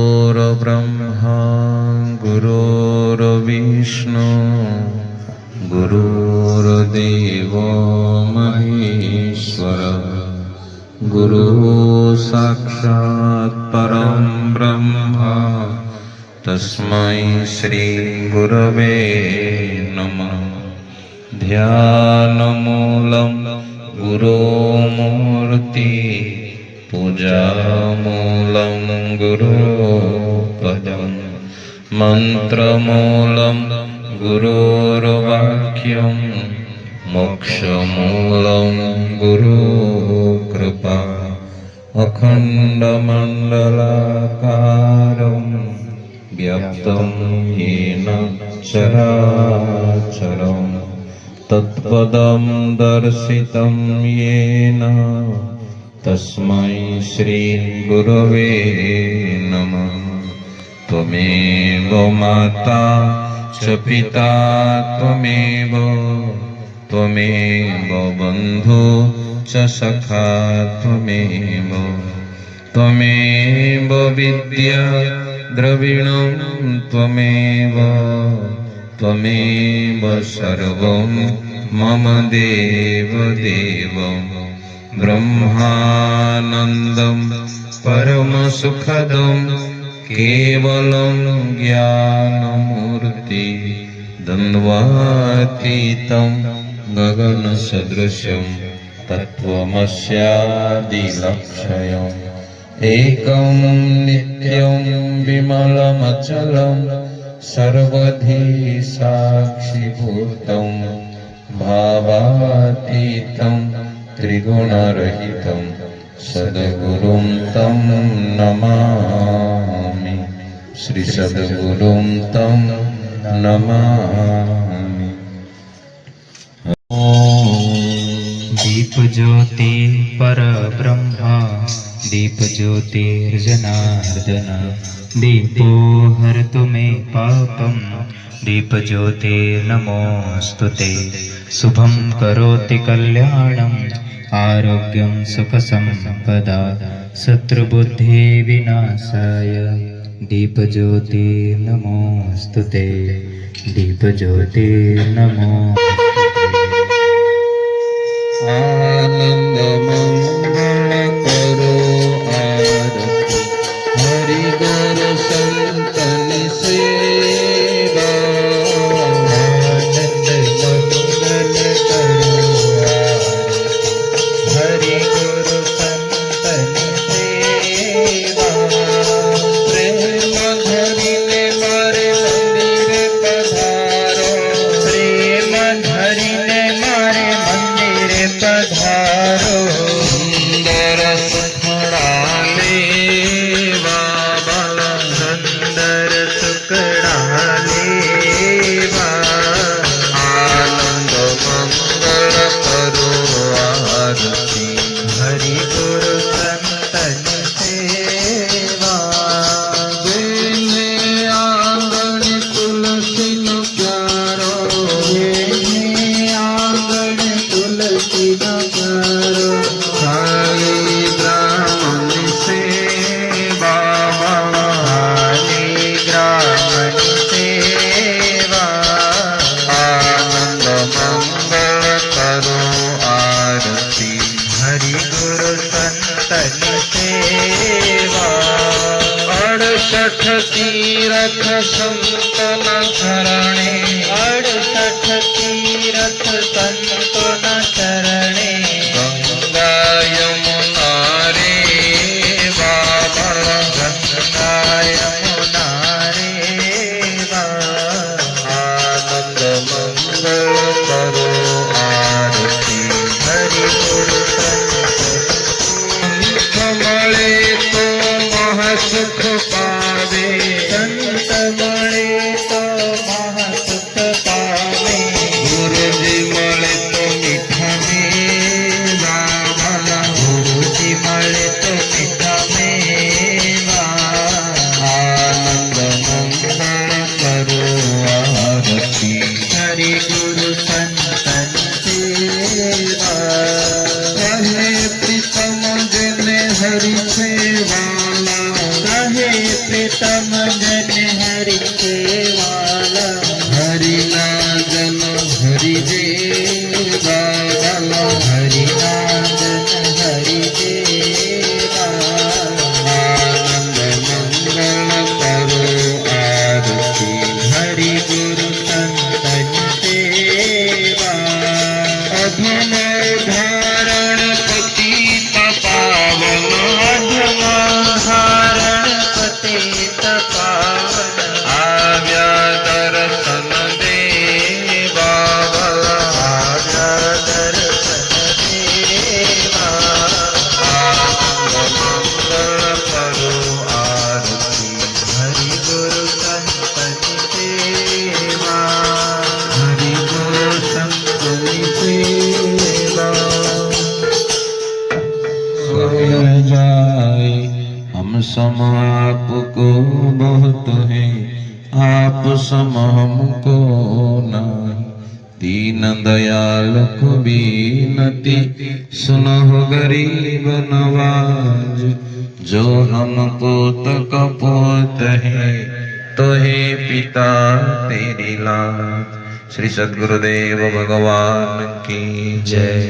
गुरुर्ब्रह्मा गुरुर्विष्णु गुरुर्देवो महेश्वर गुरु साक्षात् परं ब्रह्म तस्मै श्री गुरवे नमः। ध्यानमूलं गुरुमूर्ति पूजामूलं गुरुपदं मन्त्रमूलं गुरुर्वाक्यं मोक्षमूलं गुरुकृपा अखण्डमण्डलाकारं व्याप्तं येन चराचरं तत्पदं दर्शितं येन तस्मै श्री गुरवे नमः। त्वमेव माता च पिता त्वमेव बन्धु च सखा त्वमेव विद्या द्रविणं त्वमेव सर्वं मम देवदेवं ब्रह्मानन्दं परमसुखदं केवलं ज्ञानमूर्ति द्वन्द्वातीतं गगनसदृशं तत्त्वमस्यादिलक्ष्यम् एकं नित्यं विमलमचलं सर्वधी साक्षिभूतं भावातीतं त्रिगुणरहितं सद्गुरुं तं नमामि। श्री सद्गुरुं तं नमामि। दीप ज्योति परब्रह्मा दीप ज्योतिर्जनार्दन दीपो हरतु मे पापं दीप ज्योतिर्नमोऽस्तुते। शुभं करोति कल्याणम् आरोग्यं सुखसम्पदा शत्रुबुद्धि विनाशाय दीप ज्योतिर्नमोऽस्तुते। दीप ज्योतिर्नमोऽस्तुते। आनंद मंगल करो आरती हरि गुरु संतन सेवा। आनंद मंगल करो आरती हरि गुरु संतन सेवा। प्रेम धरिने मारे मंदिर पधारो प्रेम धरिने मारे मंदिर पधारो। सुंदर सुखड़ा लेवा बाला सुंदर सुखड़ा लेवा। आनंद मंगल करो आरती हरि गुरु संतन सेवा। बेने आंगन तुलसी न प्यारो आंगन तुलसी न प्यारो। खाली ब्राह्मण सेवा हाली ग्रामण सेवा। आनंद मंगल करो आरती हरि गुरु संतन सेवा। 68 तीरथ संतन शरणे 68 तीरथ संतन शरणे। गंगा यमुना रे बाबा गंगा यमुना મળે તો મહાસુખ પાવે સંત મળે તો મહાસુખ પામે ગુરુજી મળે તો મીઠા મેવા ગુરુજી મળે તો મીઠા મેવા આનંદ મંગળ કરો આરતી હરિ ગુરુ સંતન સેવા કહે પ્રીતમ જેને હરિ છે વાલા કહે પ્રીતમ જન હરિ સેવાલા હરિના જન હરિ દેવા હરિના જન હરિ દેવા આનંદ મંગળ કરો આરતી હરિ ગુરુ સંતન સેવા અધમ ધારણ પતિત પાવન અધમહારણ પતિત પાવન આવ્યા દર્શન દેવા આવ્યા દર્શન દેવા આનંદ મંગળ કરો આરતી હરિ ગુરુ સંતન સેવા હરિ ગુરુ સંતની સેવા सोया जाए हम सम आपको बहुत है आप सम हमको नहीं दीन दयाल को बीनती सुनो गरीब नवाज जो हम पोत का पोत है तो हे पिता तेरी लाज श्री सद्गुरुदेव भगवान की जय।